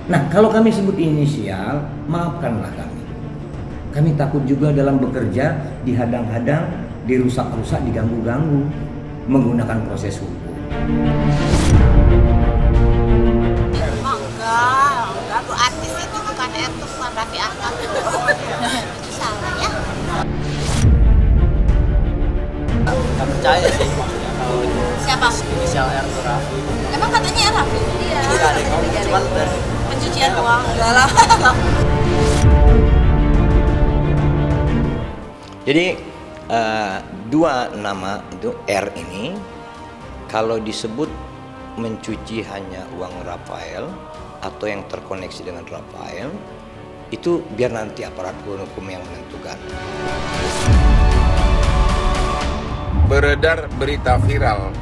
Nah, kalau kami sebut inisial, maafkanlah kami. Kami takut juga dalam bekerja dihadang-hadang, dirusak-rusak, diganggu-ganggu menggunakan proses hukum. Enggak, Bu artis itu bukan Raffi Ahmad. Itu salah ya. Nggak percaya sih kalau Siapa? inisial R itu Raffi. Emang katanya Raffi? Iya. Nggak ada yang ngomong, cuman dari Pencucian uang. Enggak lah. Jadi dua nama itu R ini kalau disebut mencuci hanya uang Rafael atau yang terkoneksi dengan Rafael, itu biar nanti aparat hukum yang menentukan. Beredar berita viral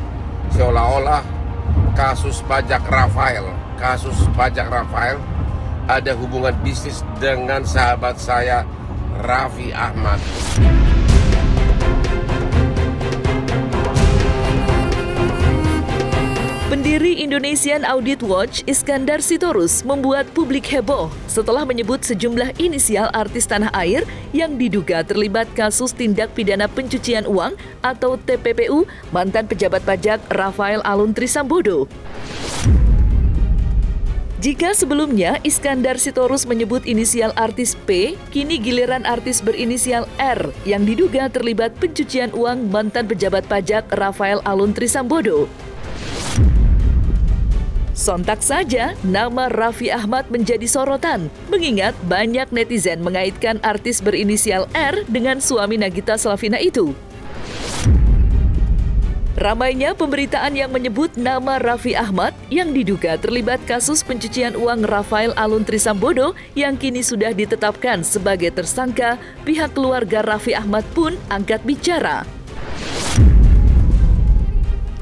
seolah-olah kasus pajak Rafael ada hubungan bisnis dengan sahabat saya Raffi Ahmad. Pendiri Indonesian Audit Watch, Iskandar Sitorus, membuat publik heboh setelah menyebut sejumlah inisial artis tanah air yang diduga terlibat kasus tindak pidana pencucian uang atau TPPU mantan pejabat pajak Rafael Alun Trisambodo. Jika sebelumnya Iskandar Sitorus menyebut inisial artis P, kini giliran artis berinisial R yang diduga terlibat pencucian uang mantan pejabat pajak Rafael Alun Trisambodo. Sontak saja, nama Raffi Ahmad menjadi sorotan, mengingat banyak netizen mengaitkan artis berinisial R dengan suami Nagita Slavina itu. Ramainya pemberitaan yang menyebut nama Raffi Ahmad yang diduga terlibat kasus pencucian uang Rafael Alun Trisambodo yang kini sudah ditetapkan sebagai tersangka, pihak keluarga Raffi Ahmad pun angkat bicara.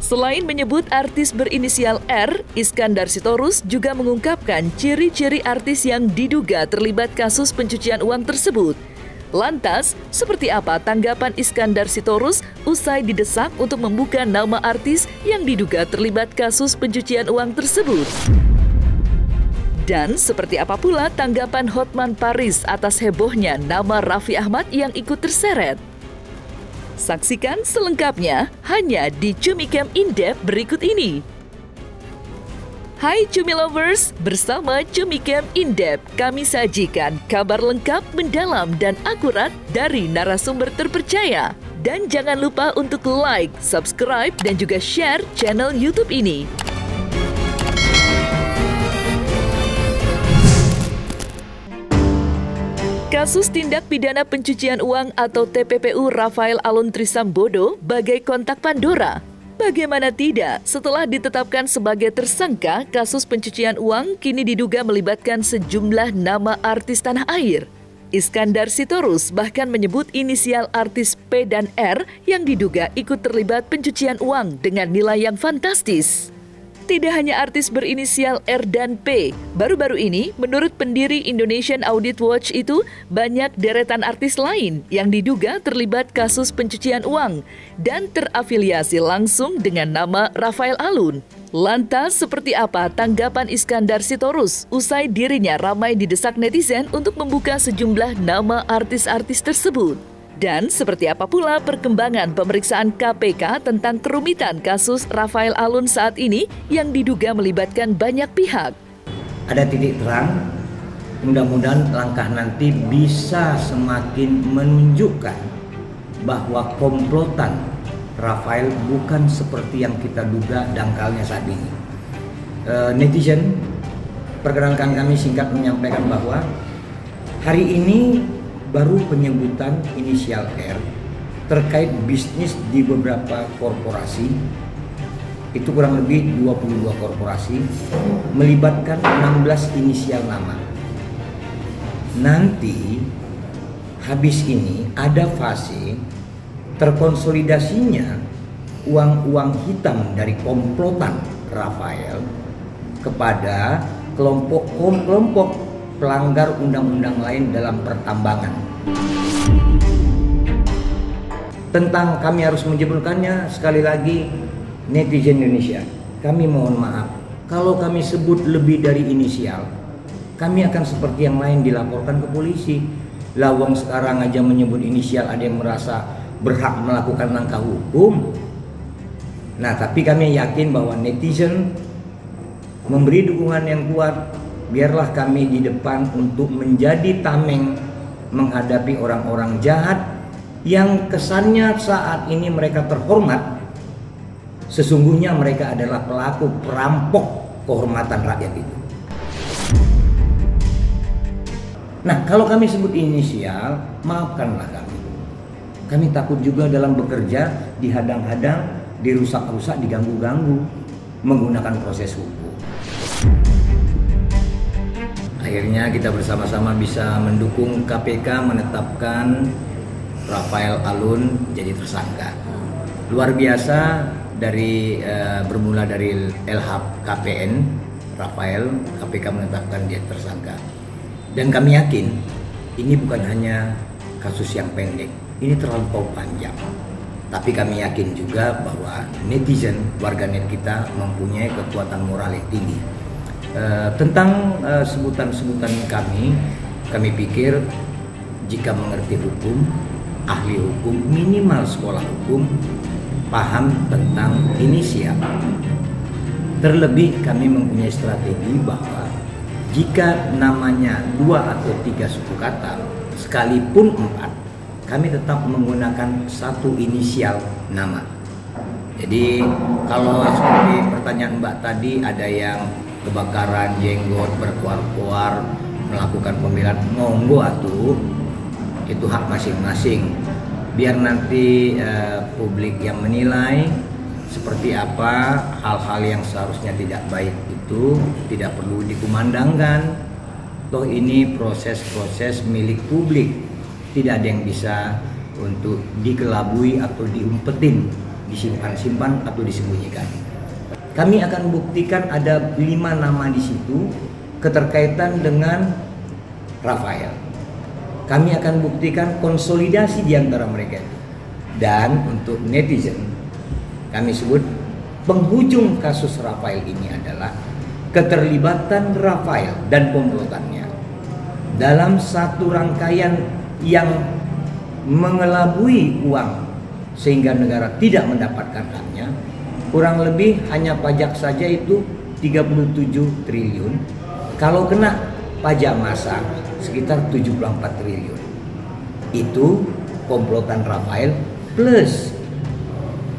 Selain menyebut artis berinisial R, Iskandar Sitorus juga mengungkapkan ciri-ciri artis yang diduga terlibat kasus pencucian uang tersebut. Lantas, seperti apa tanggapan Iskandar Sitorus usai didesak untuk membuka nama artis yang diduga terlibat kasus pencucian uang tersebut? Dan seperti apa pula tanggapan Hotman Paris atas hebohnya nama Raffi Ahmad yang ikut terseret? Saksikan selengkapnya hanya di Cumicam In-Depth berikut ini. Hai Cumi Lovers, bersama Cumicam In-Depth kami sajikan kabar lengkap, mendalam, dan akurat dari narasumber terpercaya. Dan jangan lupa untuk like, subscribe, dan juga share channel YouTube ini. Kasus tindak pidana pencucian uang atau TPPU Rafael Alun Trisambodo bagai kontak Pandora. Bagaimana tidak, setelah ditetapkan sebagai tersangka, kasus pencucian uang kini diduga melibatkan sejumlah nama artis tanah air. Iskandar Sitorus bahkan menyebut inisial artis P dan R yang diduga ikut terlibat pencucian uang dengan nilai yang fantastis. Tidak hanya artis berinisial R dan P, baru-baru ini menurut pendiri Indonesian Audit Watch itu banyak deretan artis lain yang diduga terlibat kasus pencucian uang dan terafiliasi langsung dengan nama Rafael Alun. Lantas seperti apa tanggapan Iskandar Sitorus usai dirinya ramai didesak netizen untuk membuka sejumlah nama artis-artis tersebut? Dan seperti apa pula perkembangan pemeriksaan KPK tentang kerumitan kasus Rafael Alun saat ini yang diduga melibatkan banyak pihak? Ada titik terang, mudah-mudahan langkah nanti bisa semakin menunjukkan bahwa komplotan Rafael bukan seperti yang kita duga dangkalnya saat ini. Netizen, perkenankan kami singkat menyampaikan bahwa hari ini baru penyebutan inisial R terkait bisnis di beberapa korporasi, itu kurang lebih 22 korporasi, melibatkan 16 inisial nama. Nanti habis ini ada fase terkonsolidasinya uang-uang hitam dari komplotan Rafael kepada kelompok pelanggar undang-undang lain dalam pertambangan. Tentang kami harus menjemputkannya, sekali lagi netizen Indonesia, kami mohon maaf kalau kami sebut lebih dari inisial, kami akan seperti yang lain dilaporkan ke polisi. Lawang sekarang aja menyebut inisial, ada yang merasa berhak melakukan langkah hukum. Nah, tapi kami yakin bahwa netizen memberi dukungan yang kuat. Biarlah kami di depan untuk menjadi tameng menghadapi orang-orang jahat yang kesannya saat ini mereka terhormat. Sesungguhnya mereka adalah pelaku perampok kehormatan rakyat itu. Nah, kalau kami sebut inisial, maafkanlah kami. Kami takut juga dalam bekerja dihadang-hadang, dirusak-rusak, diganggu-ganggu menggunakan proses hukum. Akhirnya kita bersama-sama bisa mendukung KPK menetapkan Rafael Alun jadi tersangka. Luar biasa, bermula dari LHKPN Rafael, KPK menetapkan dia tersangka. Dan kami yakin ini bukan hanya kasus yang pendek, ini terlampau panjang. Tapi kami yakin juga bahwa netizen, warganet kita mempunyai kekuatan moral yang tinggi. Tentang sebutan-sebutan kami pikir jika mengerti hukum, ahli hukum, minimal sekolah hukum, paham tentang inisial. Terlebih kami mempunyai strategi bahwa jika namanya 2 atau 3 suku kata, sekalipun 4, kami tetap menggunakan satu inisial nama. Jadi kalau seperti pertanyaan Mbak tadi, ada yang kebakaran jenggot, berkuar-kuar, melakukan pembelaan, monggo atuh, itu hak masing-masing. Biar nanti publik yang menilai seperti apa hal-hal yang seharusnya tidak baik itu tidak perlu dikumandangkan. Toh ini proses-proses milik publik, tidak ada yang bisa untuk dikelabui atau diumpetin, disimpan-simpan atau disembunyikan. Kami akan buktikan ada 5 nama di situ keterkaitan dengan Rafael. Kami akan buktikan konsolidasi di antara mereka itu. Dan untuk netizen, kami sebut penghujung kasus Rafael ini adalah keterlibatan Rafael dan komplotannya dalam satu rangkaian yang mengelabui uang sehingga negara tidak mendapatkan haknya. Kurang lebih hanya pajak saja itu 37 triliun. Kalau kena pajak massa sekitar 74 triliun. Itu komplotan Rafael plus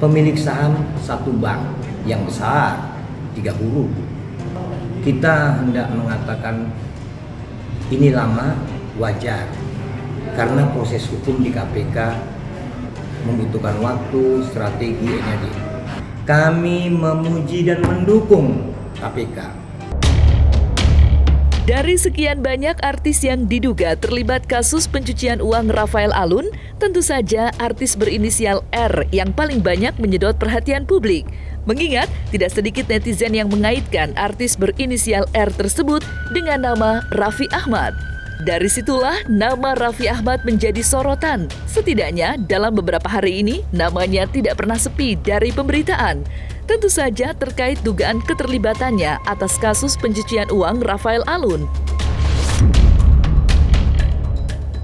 pemilik saham satu bank yang besar 3 huruf. Kita hendak mengatakan ini lama, wajar, karena proses hukum di KPK membutuhkan waktu, strategi, energi. Kami memuji dan mendukung KPK. Dari sekian banyak artis yang diduga terlibat kasus pencucian uang Rafael Alun, tentu saja artis berinisial R yang paling banyak menyedot perhatian publik. Mengingat tidak sedikit netizen yang mengaitkan artis berinisial R tersebut dengan nama Raffi Ahmad. Dari situlah nama Raffi Ahmad menjadi sorotan. Setidaknya dalam beberapa hari ini namanya tidak pernah sepi dari pemberitaan. Tentu saja terkait dugaan keterlibatannya atas kasus pencucian uang Rafael Alun.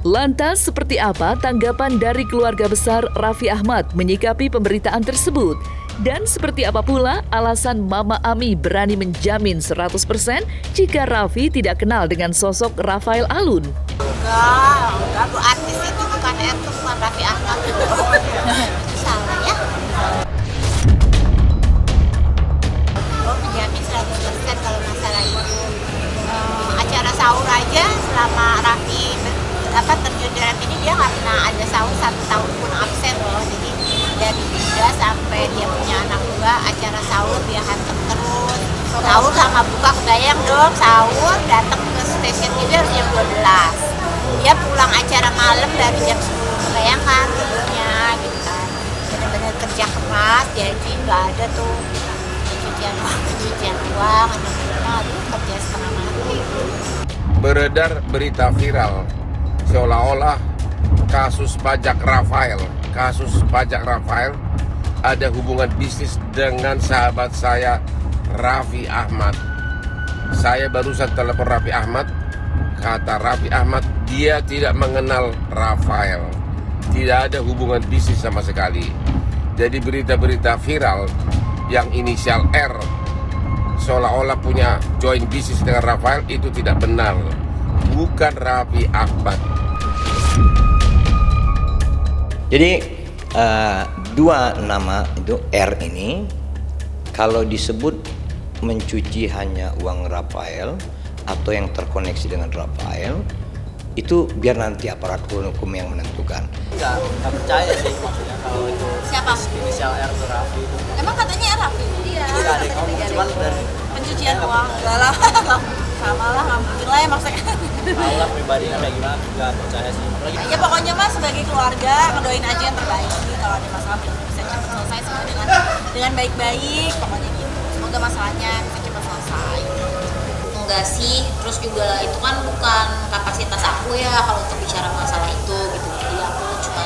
Lantas seperti apa tanggapan dari keluarga besar Raffi Ahmad menyikapi pemberitaan tersebut? Dan seperti apa pula alasan Mama Ami berani menjamin 100% jika Raffi tidak kenal dengan sosok Rafael Alun? Enggak, Bu, artis itu bukan R, itu bukan Raffi Ahmad. Salah ya. Menjamin 100% kalau masalah itu. Acara sahur aja selama Raffi terjun dalam ini dia nggak pernah ada sahur 1 tahun pun absen loh. Jadi dari muda sampai dia punya anak 2, acara sahur dia hantam terus. Sahur sama buka, kebayang dong, sahur datang ke stasiun TV harus jam 12. Dia pulang acara malam dari jam 10, kebayangkan tidurnya gitu kan. Benar-benar kerja keras, jadi nggak ada tuh pencucian uang, aduh kerja setengah mati. Beredar berita viral seolah-olah kasus pajak Rafael ada hubungan bisnis dengan sahabat saya Raffi Ahmad. Saya barusan telepon Raffi Ahmad, kata Raffi Ahmad, dia tidak mengenal Rafael. Tidak ada hubungan bisnis sama sekali. Jadi berita-berita viral yang inisial R seolah-olah punya joint bisnis dengan Rafael itu tidak benar. Bukan Raffi Ahmad. Jadi dua nama itu R ini kalau disebut mencuci hanya uang Rafael atau yang terkoneksi dengan Rafael, itu biar nanti aparat hukum yang menentukan. Nggak percaya sih maksudnya kalau itu Siapa? inisial R itu Raffi itu. Emang katanya Raffi? Iya. Nggak ada yang ngomong, cuman dari Pencucian uang. Enggak lah. Sama lah, nggak mungkin lah ya maksudnya. Allah pribadinya kayak gimana, nggak percaya sih. Apalagi Ya pokoknya mas sebagai keluarga ngedoain aja yang terbaik. Kalau ada masalah bisa cepat selesai semua dengan baik-baik. Pokoknya gitu. Semoga masalahnya bisa cepat selesai. Enggak sih, terus juga itu kan bukan kapasitas aku ya kalau untuk bicara masalah itu gitu. Jadi aku cuma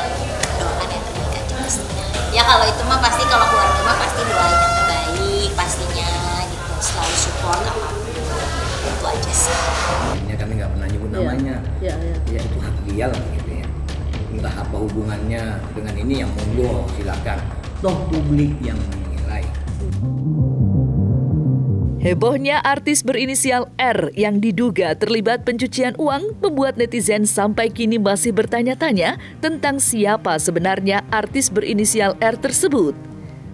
doakan yang terbaik aja pastinya. Ya kalau itu mah pasti, kalau keluarga mah pasti doain yang terbaik pastinya gitu. Selalu support apapun. Itu aja sih. Ini kami nggak pernah nyebut namanya. Ya itu hak dia lah gitu ya. Entah apa hubungannya dengan ini, yang monggo silakan. Toh publik yang menilai. Hebohnya artis berinisial R yang diduga terlibat pencucian uang membuat netizen sampai kini masih bertanya-tanya tentang siapa sebenarnya artis berinisial R tersebut.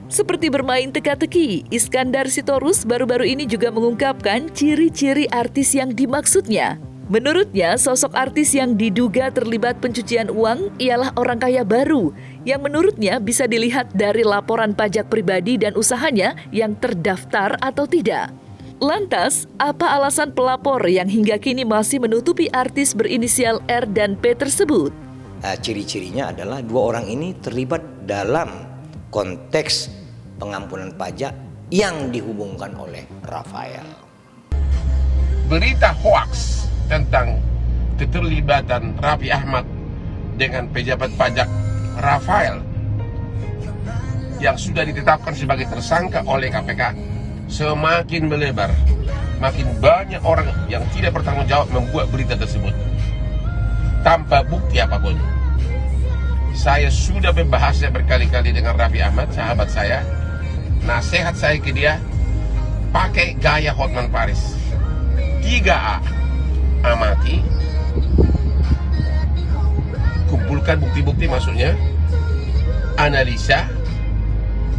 Seperti bermain teka-teki, Iskandar Sitorus baru-baru ini juga mengungkapkan ciri-ciri artis yang dimaksudnya. Menurutnya, sosok artis yang diduga terlibat pencucian uang ialah orang kaya baru, yang menurutnya bisa dilihat dari laporan pajak pribadi dan usahanya yang terdaftar atau tidak. Lantas, apa alasan pelapor yang hingga kini masih menutupi artis berinisial R dan P tersebut? Ciri-cirinya adalah dua orang ini terlibat dalam konteks pengampunan pajak yang dihubungkan oleh Rafael. Berita hoaks tentang keterlibatan Raffi Ahmad dengan pejabat pajak Rafael yang sudah ditetapkan sebagai tersangka oleh KPK semakin melebar. Makin banyak orang yang tidak bertanggung jawab membuat berita tersebut tanpa bukti apapun. Saya sudah membahasnya berkali-kali dengan Raffi Ahmad, sahabat saya. Nasihat saya ke dia, pakai gaya Hotman Paris. 3A, amati, kumpulkan bukti-bukti maksudnya, analisa,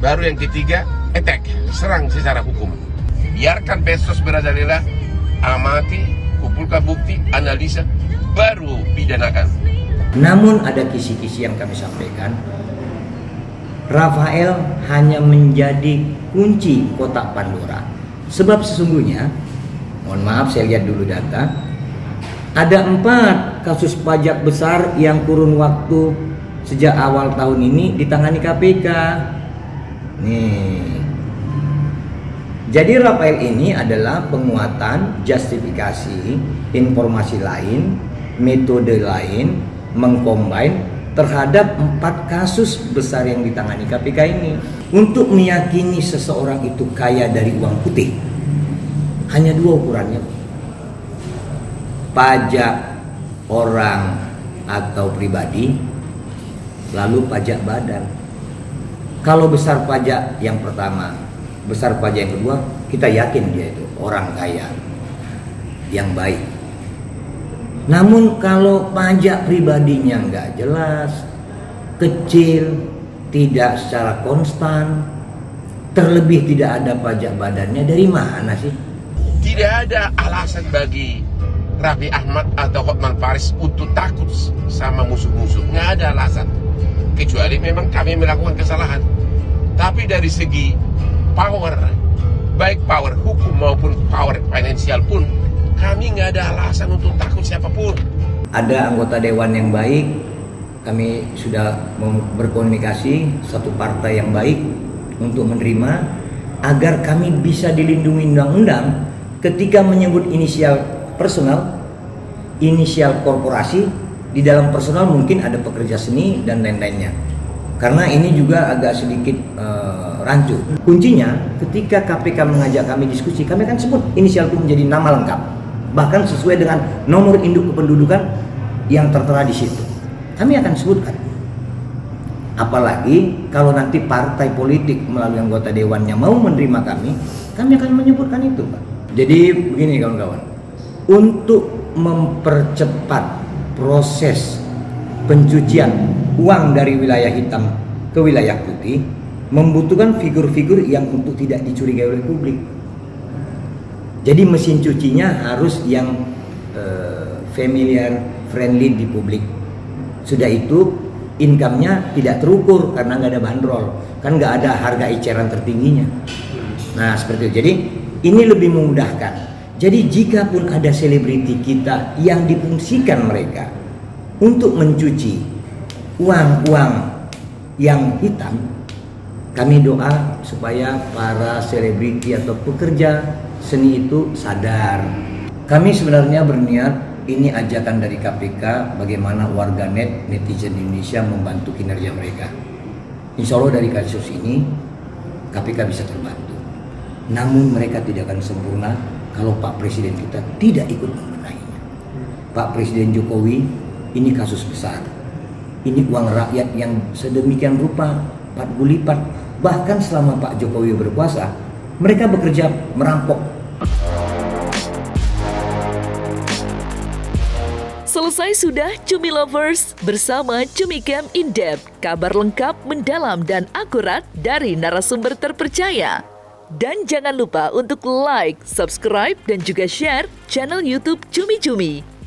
baru yang ketiga, attack, serang secara hukum. Biarkan Bezos merajalela, amati, kumpulkan bukti, analisa, baru pidanakan. Namun ada kisi-kisi yang kami sampaikan, Rafael hanya menjadi kunci kotak Pandora. Sebab sesungguhnya, mohon maaf saya lihat dulu data, ada 4 kasus pajak besar yang kurun waktu sejak awal tahun ini ditangani KPK. Nih. Jadi Rafael ini adalah penguatan, justifikasi, informasi lain, metode lain, mengcombine terhadap 4 kasus besar yang ditangani KPK ini. Untuk meyakini seseorang itu kaya dari uang putih, hanya 2 ukurannya. Pajak orang atau pribadi, lalu pajak badan. Kalau besar pajak yang pertama, besar pajak yang kedua, kita yakin dia itu orang kaya yang baik. Namun kalau pajak pribadinya nggak jelas, kecil, tidak secara konstan, terlebih tidak ada pajak badannya, dari mana sih? Tidak ada alasan bagi Raffi Ahmad atau Hotman Paris untuk takut sama musuh-musuh. Nggak ada alasan. Kecuali memang kami melakukan kesalahan. Tapi dari segi power, baik power hukum maupun power finansial pun, kami nggak ada alasan untuk takut siapapun. Ada anggota dewan yang baik, kami sudah berkomunikasi, satu partai yang baik untuk menerima agar kami bisa dilindungi undang-undang ketika menyebut inisial personal, inisial korporasi. Di dalam personal mungkin ada pekerja seni dan lain-lainnya. Karena ini juga agak sedikit rancu. Kuncinya ketika KPK mengajak kami diskusi, kami akan sebut inisial itu menjadi nama lengkap. bahkan sesuai dengan nomor induk kependudukan yang tertera di situ. Kami akan sebutkan. Apalagi kalau nanti partai politik melalui anggota dewannya mau menerima kami akan menyebutkan itu, Pak. Jadi begini kawan-kawan, untuk mempercepat proses pencucian uang dari wilayah hitam ke wilayah putih membutuhkan figur-figur yang untuk tidak dicurigai oleh publik. Jadi mesin cucinya harus yang familiar, friendly di publik. Sudah itu income-nya tidak terukur karena nggak ada bandrol, kan nggak ada harga eceran tertingginya. Nah seperti itu. Jadi ini lebih memudahkan. Jadi jika pun ada selebriti kita yang difungsikan mereka untuk mencuci uang-uang yang hitam, kami doa supaya para selebriti atau pekerja seni itu sadar. Kami sebenarnya berniat, ini ajakan dari KPK bagaimana warganet netizen Indonesia membantu kinerja mereka. Insya Allah dari kasus ini KPK bisa terbantu. Namun mereka tidak akan sempurna kalau Pak Presiden kita tidak ikut membenahinya. Pak Presiden Jokowi, ini kasus besar. Ini uang rakyat yang sedemikian rupa 40 lipat. Bahkan selama Pak Jokowi berkuasa, mereka bekerja merampok. Selesai sudah Cumi Lovers bersama Cumi Camp In Depth, kabar lengkap, mendalam, dan akurat dari narasumber terpercaya. Dan jangan lupa untuk like, subscribe, dan juga share channel YouTube Cumi Cumi.